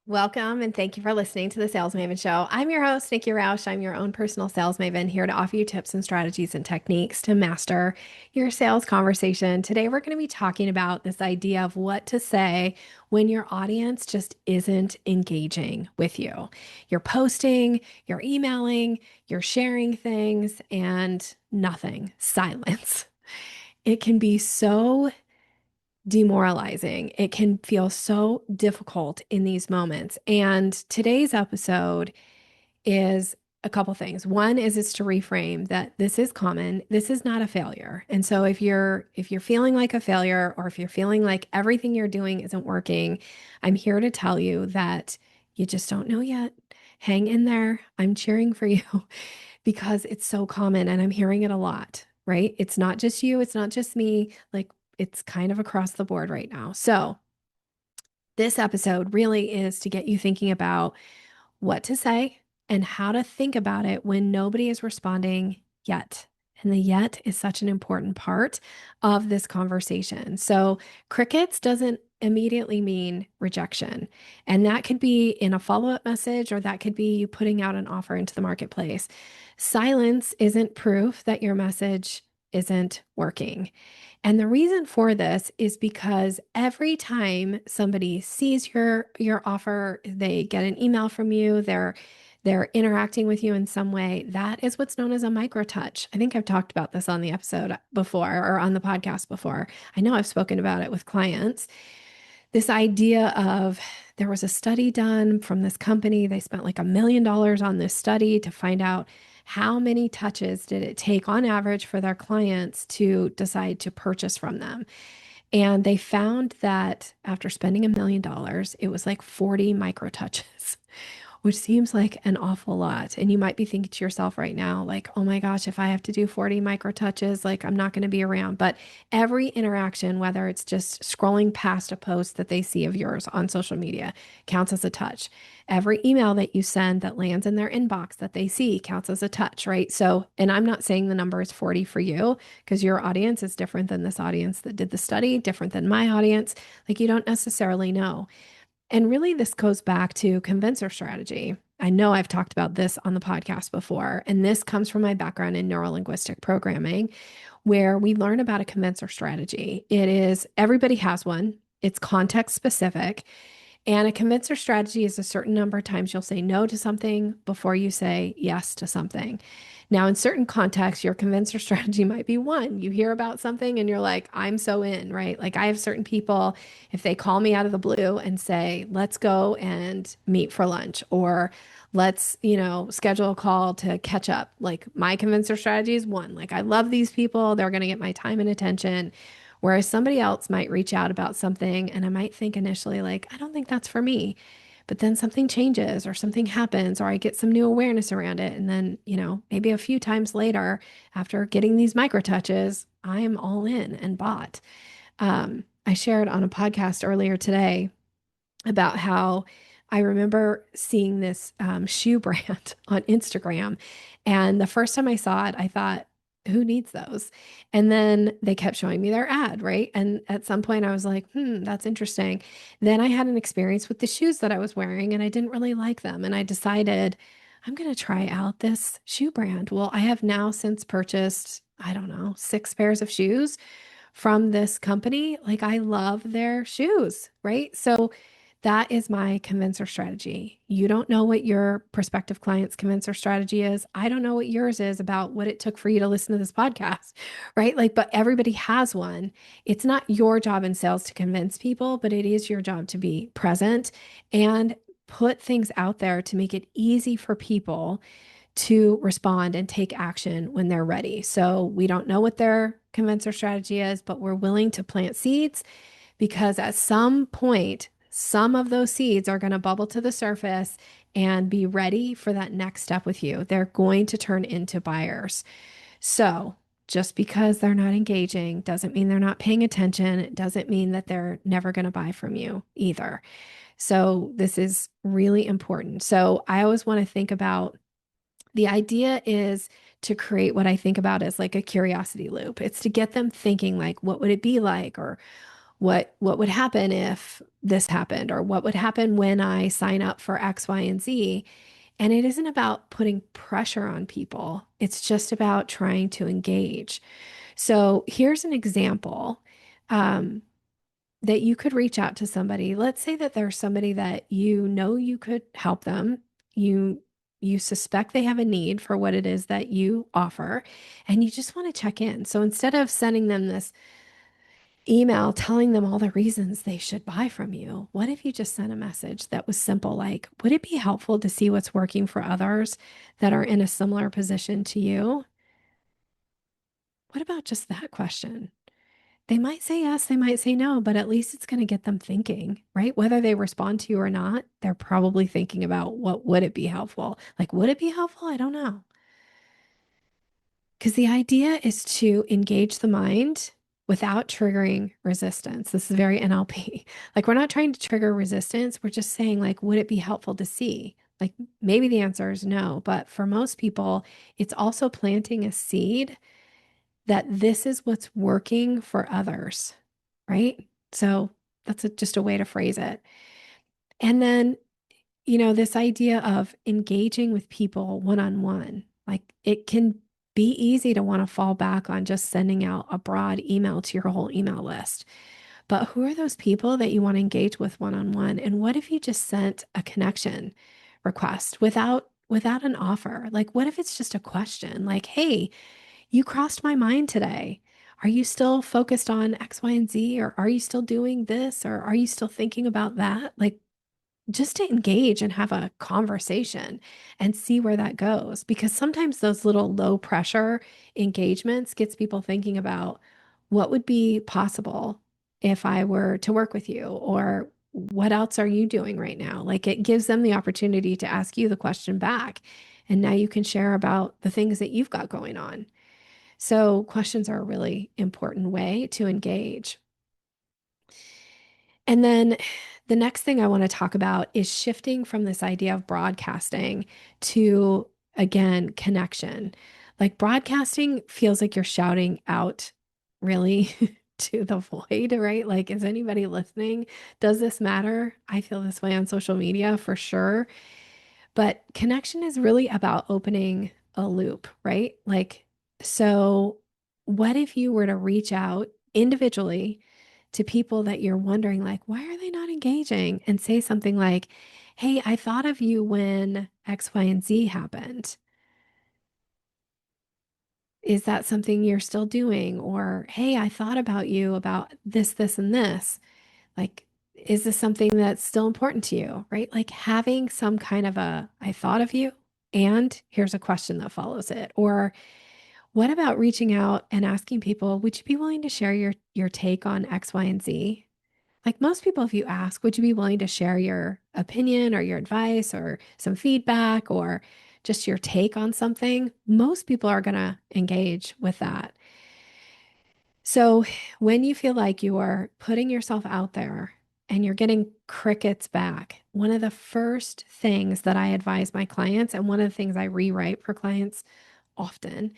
Welcome and thank you for listening to the Sales Maven Show. I'm your host, Nikki Roush. I'm your own personal sales maven here to offer you tips and strategies and techniques to master your sales conversation. Today, we're going to be talking about this idea of what to say when your audience just isn't engaging with you. You're posting, you're emailing, you're sharing things, and nothing, silence. It can be so demoralizing. It can feel so difficult in these moments. And today's episode is a couple things. One is it's to reframe that this is common. This is not a failure. And so if you're feeling like a failure or if you're feeling like everything you're doing isn't working, I'm here to tell you that you just don't know yet. Hang in there. I'm cheering for you because it's so common and I'm hearing it a lot, right? It's not just you, it's not just me. Like it's kind of across the board right now. So, this episode really is to get you thinking about what to say and how to think about it when nobody is responding yet. And the yet is such an important part of this conversation. So, crickets doesn't immediately mean rejection. And that could be in a follow up message, or that could be you putting out an offer into the marketplace. Silence isn't proof that your message isn't working. And the reason for this is because every time somebody sees your offer, they get an email from you, they're interacting with you in some way, that is what's known as a micro touch. I think I've talked about this on the episode before or on the podcast before. I know I've spoken about it with clients. This idea of there was a study done from this company. They spent like $1 million on this study to find out how many touches did it take on average for their clients to decide to purchase from them. And they found that after spending $1 million, it was like 40 micro touches, which seems like an awful lot. And you might be thinking to yourself right now, like, oh my gosh, if I have to do 40 micro touches, like I'm not going to be around. But every interaction, whether it's just scrolling past a post that they see of yours on social media, counts as a touch. Every email that you send that lands in their inbox that they see counts as a touch, right? So, and I'm not saying the number is 40 for you because your audience is different than this audience that did the study, different than my audience. Like you don't necessarily know. And really, this goes back to convincer strategy. I know I've talked about this on the podcast before, and this comes from my background in neurolinguistic programming, where we learn about a convincer strategy. It is everybody has one, it's context specific. And a convincer strategy is a certain number of times you'll say no to something before you say yes to something. Now, in certain contexts, your convincer strategy might be one. You hear about something and you're like, I'm so in, right? Like I have certain people, if they call me out of the blue and say, let's go and meet for lunch, or let's, schedule a call to catch up. Like my convincer strategy is one. Like I love these people. They're going to get my time and attention. Whereas somebody else might reach out about something and I might think initially, like, I don't think that's for me. But then something changes or something happens or I get some new awareness around it. And then, maybe a few times later, after getting these micro touches, I'm all in and bought. I shared on a podcast earlier today about how I remember seeing this shoe brand on Instagram. And the first time I saw it, I thought, who needs those? And then they kept showing me their ad, right? And at some point I was like, that's interesting. Then I had an experience with the shoes that I was wearing and I didn't really like them. And I decided I'm going to try out this shoe brand. Well, I have now since purchased, I don't know, 6 pairs of shoes from this company. Like I love their shoes, right? So that is my convincer strategy. You don't know what your prospective client's convincer strategy is. I don't know what yours is about what it took for you to listen to this podcast, right? Like, but everybody has one. It's not your job in sales to convince people, but it is your job to be present and put things out there to make it easy for people to respond and take action when they're ready. So we don't know what their convincer strategy is, but we're willing to plant seeds because at some point, some of those seeds are going to bubble to the surface and be ready for that next step with you. They're going to turn into buyers. So just because they're not engaging doesn't mean they're not paying attention. It doesn't mean that they're never going to buy from you either. So this is really important. So I always want to think about the idea is to create what I think about as like a curiosity loop. It's to get them thinking like, what would it be like? Or what would happen if this happened, or what would happen when I sign up for X, Y, and Z. And it isn't about putting pressure on people. It's just about trying to engage. So here's an example. Um, that you could reach out to somebody. Let's say that there's somebody that you know you could help them. You you suspect they have a need for what it is that you offer, and you just want to check in. So instead of sending them this email telling them all the reasons they should buy from you, what if you just sent a message that was simple like, would it be helpful to see what's working for others that are in a similar position to you? What about just that question? They might say yes, they might say no, but at least it's going to get them thinking, right? Whether they respond to you or not, they're probably thinking about what would it be helpful? Like, would it be helpful? I don't know. Because the idea is to engage the mind without triggering resistance. This is very NLP. Like, we're not trying to trigger resistance. We're just saying, like, would it be helpful to see? Like, maybe the answer is no. But for most people, it's also planting a seed that this is what's working for others, right? So that's just a way to phrase it. And then, this idea of engaging with people one on one, like it can be easy to want to fall back on just sending out a broad email to your whole email list. But who are those people that you want to engage with one on one? And what if you just sent a connection request without an offer? Like, what if it's just a question like, hey, you crossed my mind today. Are you still focused on X, Y, and Z? Or are you still doing this? Or are you still thinking about that? Like, just to engage and have a conversation and see where that goes. Because sometimes those little low pressure engagements gets people thinking about what would be possible if I were to work with you, or what else are you doing right now? Like, it gives them the opportunity to ask you the question back. And now you can share about the things that you've got going on. So questions are a really important way to engage. And then the next thing I want to talk about is shifting from this idea of broadcasting to, again, connection. Like, broadcasting feels like you're shouting out really to the void, right? Like, is anybody listening? Does this matter? I feel this way on social media for sure. But connection is really about opening a loop, right? Like, so what if you were to reach out individually to people that you're wondering, like, why are they not engaging? And say something like, hey, I thought of you when X, Y, and Z happened. Is that something you're still doing? Or, hey, I thought about you about this, this, and this. Like, is this something that's still important to you? Right? Like, having some kind of I thought of you, and here's a question that follows it. Or what about reaching out and asking people, would you be willing to share your take on X, Y, and Z? Like, most people, if you ask, would you be willing to share your opinion or your advice or some feedback or just your take on something? Most people are going to engage with that. So when you feel like you are putting yourself out there and you're getting crickets back, one of the first things that I advise my clients, and one of the things I rewrite for clients often,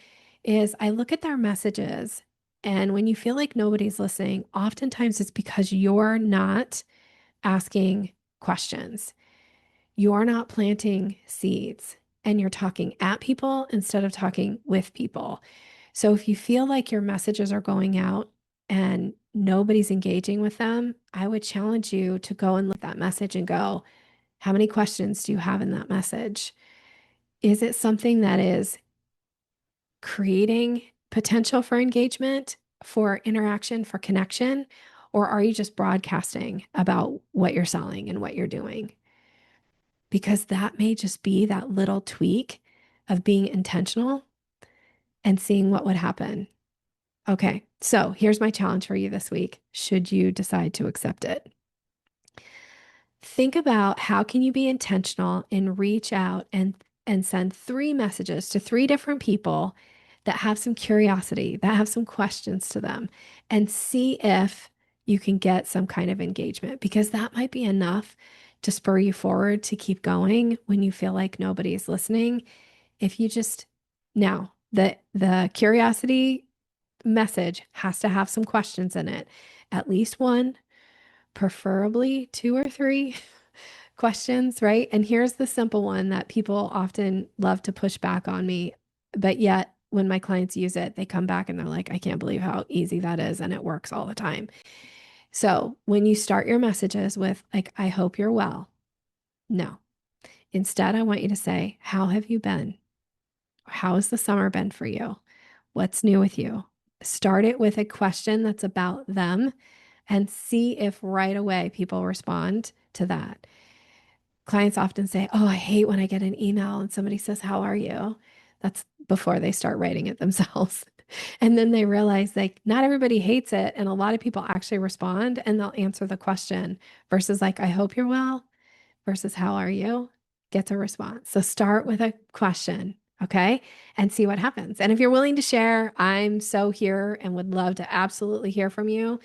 is I look at their messages. And when you feel like nobody's listening, oftentimes it's because you're not asking questions. You're not planting seeds, and you're talking at people instead of talking with people. So if you feel like your messages are going out and nobody's engaging with them, I would challenge you to go and look at that message and go, how many questions do you have in that message? Is it something that is creating potential for engagement, for interaction, for connection? Or are you just broadcasting about what you're selling and what you're doing? Because that may just be that little tweak of being intentional and seeing what would happen. Okay, so here's my challenge for you this week, should you decide to accept it. Think about how can you be intentional and reach out and send 3 messages to 3 different people that have some curiosity, that have some questions to them, and see if you can get some kind of engagement, because that might be enough to spur you forward to keep going when you feel like nobody's listening. If you just now, the curiosity message has to have some questions in it, at least one, preferably two or three questions, right? And here's the simple one that people often love to push back on me, but yet when my clients use it, they come back and they're like, I can't believe how easy that is. And it works all the time. So when you start your messages with, like, I hope you're well, no. Instead, I want you to say, how have you been? How has the summer been for you? What's new with you? Start it with a question that's about them and see if right away people respond to that. Clients often say, oh, I hate when I get an email and somebody says, how are you? That's before they start writing it themselves. And then they realize like not everybody hates it. And a lot of people actually respond and they'll answer the question versus like, I hope you're well versus how are you? Gets a response. So start with a question. Okay. And see what happens. And if you're willing to share, I'm so here and would love to absolutely hear from you.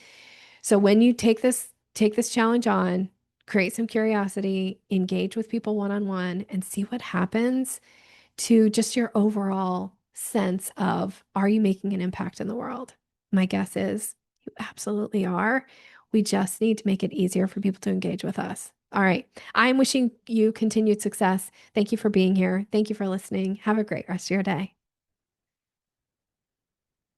So when you take this challenge on, create some curiosity, engage with people one-on-one and see what happens to just your overall sense of, are you making an impact in the world? My guess is you absolutely are. We just need to make it easier for people to engage with us. All right. I'm wishing you continued success. Thank you for being here. Thank you for listening. Have a great rest of your day.